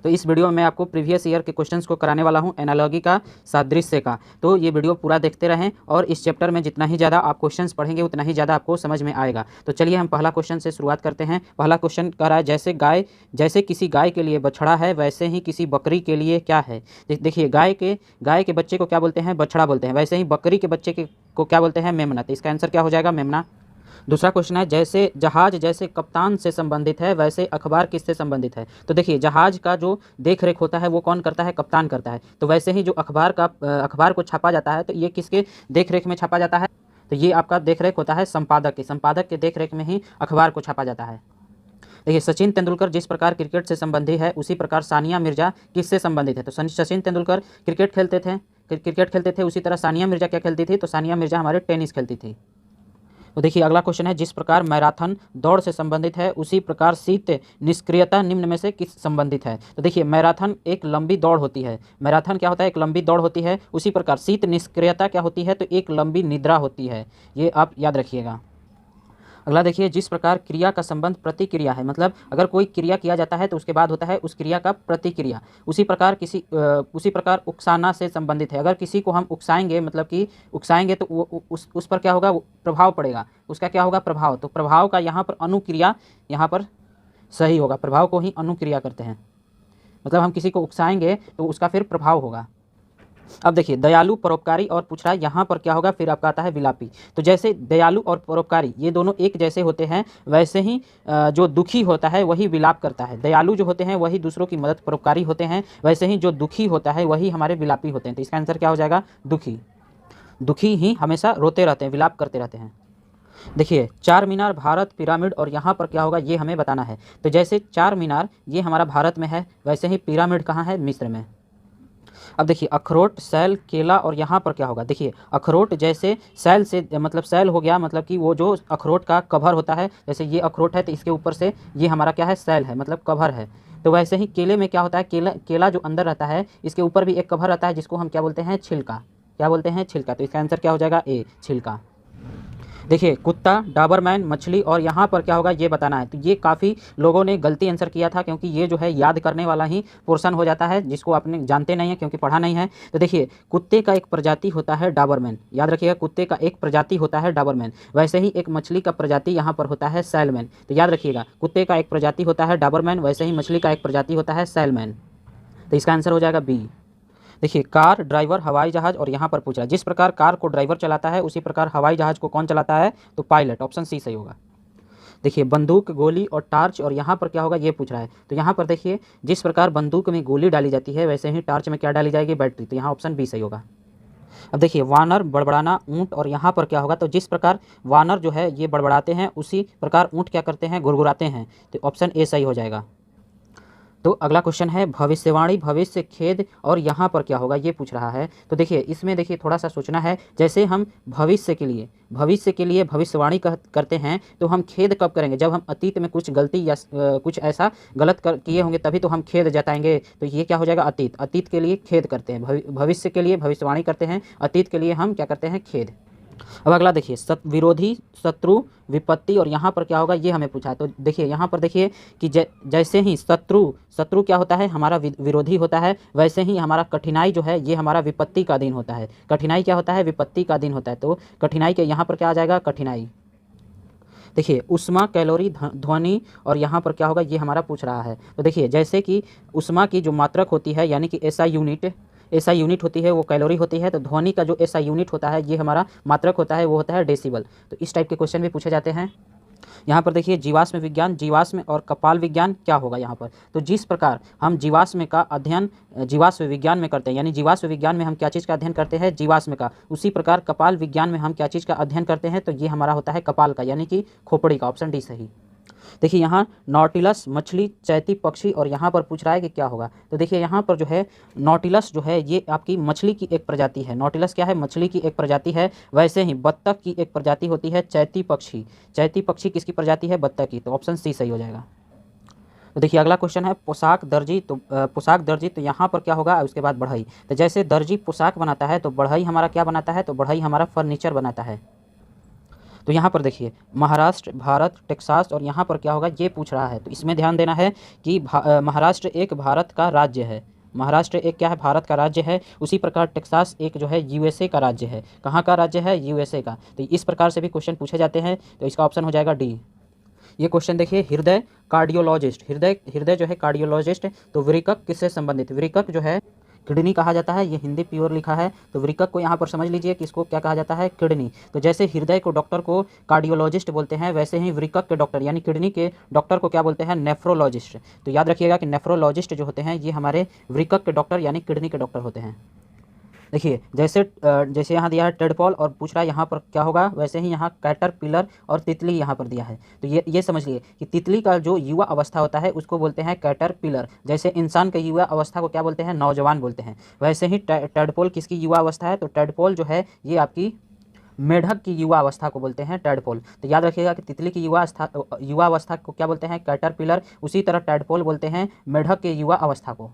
तो इस वीडियो में मैं आपको प्रीवियस ईयर के क्वेश्चंस को कराने वाला हूं एनालॉजी का, सादृश्य का। तो ये वीडियो पूरा देखते रहें और इस चैप्टर में जितना ही ज़्यादा आप क्वेश्चंस पढ़ेंगे उतना ही ज़्यादा आपको समझ में आएगा। तो चलिए हम पहला क्वेश्चन से शुरुआत करते हैं। पहला क्वेश्चन कह रहा है जैसे किसी गाय के लिए बछड़ा है वैसे ही किसी बकरी के लिए क्या है। देखिए गाय के बच्चे को क्या बोलते हैं, बछड़ा बोलते हैं। वैसे ही बकरी के बच्चे को क्या बोलते हैं, मेमना। तो इसका आंसर क्या हो जाएगा, मेमना। दूसरा क्वेश्चन है जैसे जहाज जैसे कप्तान से संबंधित है वैसे अखबार किससे संबंधित है। तो देखिए जहाज का जो देख रेख होता है वो कौन करता है, कप्तान करता है। तो वैसे ही जो अखबार को छापा जाता है तो ये किसके देख रेख में छापा जाता है, तो ये आपका देख रेख होता है संपादक के देख रेख में ही अखबार को छापा जाता है। देखिए सचिन तेंदुलकर जिस प्रकार क्रिकेट से संबंधित है उसी प्रकार सानिया मिर्जा किससे संबंधित है। तो सचिन तेंदुलकर क्रिकेट खेलते थे, उसी तरह सानिया मिर्जा क्या खेलती थी, तो सानिया मिर्जा हमारे टेनिस खेलती थी। तो देखिए अगला क्वेश्चन है जिस प्रकार मैराथन दौड़ से संबंधित है उसी प्रकार शीत निष्क्रियता निम्न में से किस संबंधित है। तो देखिए मैराथन एक लंबी दौड़ होती है, मैराथन क्या होता है, एक लंबी दौड़ होती है। उसी प्रकार शीत निष्क्रियता क्या होती है, तो एक लंबी निद्रा होती है। ये आप याद रखिएगा। अगला देखिए जिस प्रकार क्रिया का संबंध प्रतिक्रिया है, मतलब अगर कोई क्रिया किया जाता है तो उसके बाद होता है उस क्रिया का प्रतिक्रिया। उसी प्रकार उकसाना से संबंधित है। अगर किसी को हम उकसाएंगे, मतलब कि उकसाएंगे तो उस पर क्या होगा, प्रभाव पड़ेगा। उसका क्या होगा, प्रभाव। तो प्रभाव का यहाँ पर अनुक्रिया यहाँ पर सही होगा, प्रभाव को ही अनुक्रिया करते हैं। मतलब हम किसी को उकसाएंगे तो उसका फिर प्रभाव होगा। अब देखिए दयालु परोपकारी और पूछ रहा है यहाँ पर क्या होगा, फिर आपका आता है विलापी। तो जैसे दयालु और परोपकारी ये दोनों एक जैसे होते हैं वैसे ही जो दुखी होता है वही विलाप करता है। दयालु जो होते हैं वही दूसरों की मदद परोपकारी होते हैं, वैसे ही जो दुखी होता है वही हमारे विलापी होते हैं। तो इसका आंसर क्या हो जाएगा, दुखी। दुखी ही हमेशा रोते रहते हैं, विलाप करते रहते हैं। देखिए चार मीनार, भारत, पिरामिड और यहाँ पर क्या होगा ये हमें बताना है। तो जैसे चार मीनार ये हमारा भारत में है, वैसे ही पिरामिड कहाँ है, मिस्र में। अब देखिए अखरोट, सैल, केला और यहाँ पर क्या होगा। देखिए अखरोट जैसे सैल से, मतलब सैल हो गया, मतलब कि वो जो अखरोट का कवर होता है, जैसे ये अखरोट है तो इसके ऊपर से ये हमारा क्या है, सैल है, मतलब कवर है। तो वैसे ही केले में क्या होता है, केला जो अंदर रहता है इसके ऊपर भी एक कवर रहता है जिसको हम क्या बोलते हैं, छिलका। क्या बोलते हैं, छिलका। तो इसका आंसर क्या हो जाएगा, ए, छिलका। देखिए कुत्ता, डाबरमैन, मछली और यहाँ पर क्या होगा ये बताना है। तो ये काफ़ी लोगों ने गलती आंसर किया था क्योंकि ये जो है याद करने वाला ही पोर्शन हो जाता है जिसको आपने जानते नहीं है क्योंकि पढ़ा नहीं है। तो देखिए कुत्ते का एक प्रजाति होता है डाबरमैन, याद रखिएगा कुत्ते का एक प्रजाति होता है डाबरमैन। वैसे ही एक मछली का प्रजाति यहाँ पर होता है सैलमैन। तो याद रखिएगा कुत्ते का एक प्रजाति होता है डाबरमैन, वैसे ही मछली का एक प्रजाति होता है सैलमैन। तो इसका आंसर हो जाएगा बी। देखिए कार, ड्राइवर, हवाई जहाज और यहाँ पर पूछ रहा है जिस प्रकार कार को ड्राइवर चलाता है उसी प्रकार हवाई जहाज को कौन चलाता है, तो पायलट। ऑप्शन सी सही होगा। देखिए बंदूक, गोली और टार्च और यहाँ पर क्या होगा ये पूछ रहा है। तो यहाँ पर देखिए जिस प्रकार बंदूक में गोली डाली जाती है वैसे ही टार्च में क्या डाली जाएगी, बैटरी। तो यहाँ ऑप्शन बी सही होगा। अब देखिए वानर, बड़बड़ाना, ऊँट और यहाँ पर क्या होगा। तो जिस प्रकार वानर जो है ये बड़बड़ाते हैं उसी प्रकार ऊँट क्या करते हैं, गुरगुराते हैं। तो ऑप्शन ए सही हो जाएगा। तो अगला क्वेश्चन है भविष्यवाणी, भविष्य, खेद और यहाँ पर क्या होगा ये पूछ रहा है। तो देखिए इसमें देखिए थोड़ा सा सोचना है। जैसे हम भविष्य के लिए भविष्यवाणी करते हैं तो हम खेद कब करेंगे, जब हम अतीत में कुछ गलती या कुछ ऐसा गलत किए होंगे तभी तो हम खेद जताएंगे। तो ये क्या हो जाएगा, अतीत के लिए खेद करते हैं। भविष्य के लिए भविष्यवाणी करते हैं, अतीत के लिए हम क्या करते हैं, खेद। अब अगला देखिए विरोधी, शत्रु, विपत्ति और यहाँ पर क्या होगा ये हमें पूछा है। तो देखिए यहाँ पर देखिए कि जैसे ही शत्रु क्या होता है, हमारा विरोधी होता है, वैसे ही हमारा कठिनाई जो है ये हमारा विपत्ति का दिन होता है। कठिनाई क्या होता है, विपत्ति का दिन होता है। तो कठिनाई के यहाँ पर क्या आ जाएगा, कठिनाई। देखिए उष्मा, कैलोरी, ध्वनि और यहाँ पर क्या होगा ये हमारा पूछ रहा है। तो देखिए जैसे कि उष्मा की जो मात्रक होती है यानी कि एसआई यूनिट होती है वो कैलोरी होती है। तो ध्वनि का जो एसआई यूनिट होता है ये हमारा मात्रक होता है, वो होता है डेसिबल। तो इस टाइप के क्वेश्चन भी पूछे जाते हैं। यहाँ पर देखिए जीवाश्म विज्ञान, जीवाश्म और कपाल विज्ञान क्या होगा यहाँ पर। तो जिस प्रकार हम जीवाश्म का अध्ययन जीवाश्म विज्ञान में करते हैं, यानी जीवाश्म विज्ञान में हम क्या चीज़ का अध्ययन करते हैं, जीवाश्म का, उसी प्रकार कपाल विज्ञान में हम क्या चीज़ का अध्ययन करते हैं, तो ये हमारा होता है कपाल का, यानी कि खोपड़ी का। ऑप्शन डी सही। देखिए यहाँ नॉटिलस, मछली, चैती पक्षी और यहाँ पर पूछ रहा है कि क्या होगा। तो देखिए यहाँ पर जो है नॉटिलस जो है ये आपकी मछली की एक प्रजाति है। नॉटिलस क्या है, मछली की एक प्रजाति है। वैसे ही बत्तख की एक प्रजाति होती है चैती पक्षी। चैती पक्षी किसकी प्रजाति है, बत्तख की। तो ऑप्शन सी सही हो जाएगा। तो देखिए अगला क्वेश्चन है पोशाक, दर्जी। तो पोशाक, दर्जी, तो यहाँ पर क्या होगा, उसके बाद बढ़ई। तो जैसे दर्जी पोशाक बनाता है तो बढ़ई हमारा क्या बनाता है, तो बढ़ई हमारा फर्नीचर बनाता है। तो यहाँ पर देखिए महाराष्ट्र, भारत, टेक्सास और यहाँ पर क्या होगा ये पूछ रहा है। तो इसमें ध्यान देना है कि महाराष्ट्र एक भारत का राज्य है। महाराष्ट्र एक क्या है, भारत का राज्य है। उसी प्रकार टेक्सास एक जो है यूएसए का राज्य है। कहाँ का राज्य है, यूएसए का। तो इस प्रकार से भी क्वेश्चन पूछे जाते हैं। तो इसका ऑप्शन हो जाएगा डी। ये क्वेश्चन देखिए, हृदय कार्डियोलॉजिस्ट, हृदय हृदय जो है कार्डियोलॉजिस्ट। तो वृकक किससे संबंधित, वृकक जो है किडनी कहा जाता है। ये हिंदी प्योर लिखा है। तो वृकक को यहाँ पर समझ लीजिए कि इसको क्या कहा जाता है, किडनी। तो जैसे हृदय को डॉक्टर को कार्डियोलॉजिस्ट बोलते हैं, वैसे ही वृकक के डॉक्टर यानी किडनी के डॉक्टर को क्या बोलते हैं, नेफ्रोलॉजिस्ट। तो याद रखिएगा कि नेफ्रोलॉजिस्ट जो होते हैं ये हमारे वृकक के डॉक्टर यानी किडनी के डॉक्टर होते हैं। देखिए जैसे यहाँ दिया है टेडपॉल और पूछ रहा है यहाँ पर क्या होगा, वैसे ही यहाँ कैटरपिलर और तितली यहाँ पर दिया है। तो ये समझ लिए कि तितली का जो युवा अवस्था होता है उसको बोलते हैं कैटरपिलर। जैसे इंसान के युवा अवस्था को क्या बोलते हैं, नौजवान बोलते हैं। वैसे ही टेडपोल किसकी युवा अवस्था है, तो टेडपोल जो है ये आपकी मेढक की युवा अवस्था को बोलते हैं टेडपोल। तो याद रखिएगा कि तितली की युवा अवस्था को क्या बोलते हैं, कैटरपिलर। उसी तरह टेडपोल बोलते हैं मेढक के युवा अवस्था को।